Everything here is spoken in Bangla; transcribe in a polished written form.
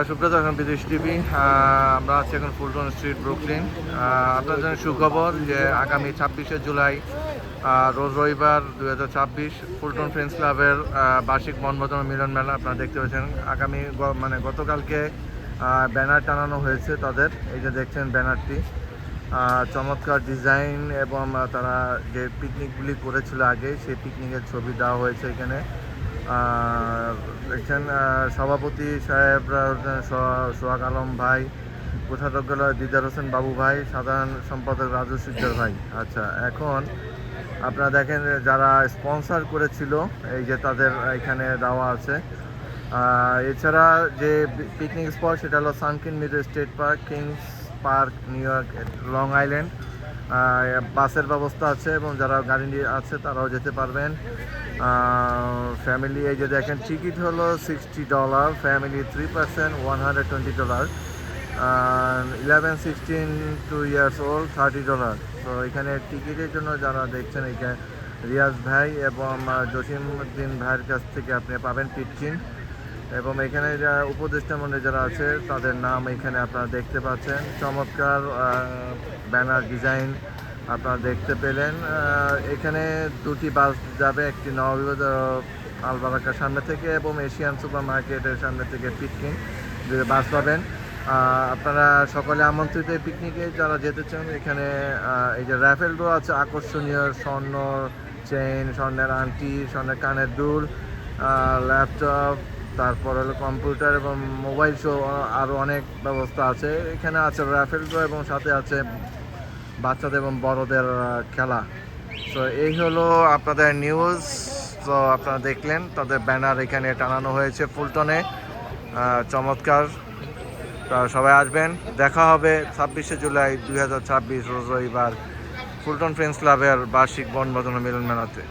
সুব্রত এখন বিদেশ টিভি। আমরা আছি এখন ফুলটন স্ট্রিট, ব্রুকলিন। আপনার জন্য সুখবর যে আগামী 26শে জুলাই রোজ রবিবার 2026 ফুলটন ফ্রেন্ডস ক্লাবের বার্ষিক বনভোজন মিলন মেলা আপনারা দেখতে পাচ্ছেন। আগামী মানে গতকালকে ব্যানার টানানো হয়েছে তাদের, এই যে দেখছেন ব্যানারটি, চমৎকার ডিজাইন এবং তারা যে পিকনিকগুলি করেছিল আগে সেই পিকনিকের ছবি দেওয়া হয়েছে এখানে। দেখছেন সভাপতি সাহেবরা হচ্ছেন সোহাগ আলম ভাই, কোষাধ্যক্ষ দিদার হোসেন বাবু ভাই, সাধারণ সম্পাদক রাজু সিকদার ভাই। আচ্ছা, এখন আপনারা দেখেন যারা স্পন্সর করেছিল এই যে তাদের এখানে দেওয়া আছে। এছাড়া যে পিকনিক স্পট সেটা হলো sunken meadow state park, kings park, new York, long island. বাসের ব্যবস্থা আছে এবং যারা গাড়ি নিয়ে আছে তারাও যেতে পারবেন। ফ্যামিলি এই যে দেখেন টিকিট হলো $60, ফ্যামিলি 3% $120, 11-16 2 years old $30। তো এখানে টিকিটের জন্য যারা দেখছেন এখানে রিয়াজ ভাই এবং জসিমউদ্দিন ভাইয়ের কাছ থেকে আপনি পাবেন টিকিট। এবং এখানে যারা উপদেষ্টা মন্ডলী যারা আছে তাদের নাম এখানে আপনারা দেখতে পাচ্ছেন। চমৎকার ব্যানার ডিজাইন আপনারা দেখতে পেলেন। এখানে দুটি বাস যাবে, একটি নওবিবাদ আলবারাকার সামনে থেকে এবং এশিয়ান সুপার মার্কেটের সামনে থেকে পিকনিক বাস পাবেন। আপনারা সকলে আমন্ত্রিত এই পিকনিকে যারা যেতে চান। এখানে এই যে র্যাফেল ড্র আছে, আকর্ষণীয় স্বর্ণ চেইন, স্বর্ণের আংটি, স্বর্ণের কানের দুল, ল্যাপটপ, তারপর হলো কম্পিউটার এবং মোবাইল শো, আরও অনেক ব্যবস্থা আছে এখানে। আছে র্যাফেল ড্র এবং সাথে আছে বাচ্চাদের এবং বড়দের খেলা। তো এই হলো আপনাদের নিউজ। তো আপনারা দেখলেন তাদের ব্যানার এখানে টানানো হয়েছে ফুলটনে, চমৎকার। সবাই আসবেন, দেখা হবে 26শে জুলাই 2026 রোজ রবিবার ফুলটন ফ্রেন্ডস ক্লাবের বার্ষিক বনভোজন মিলন মেলাতে।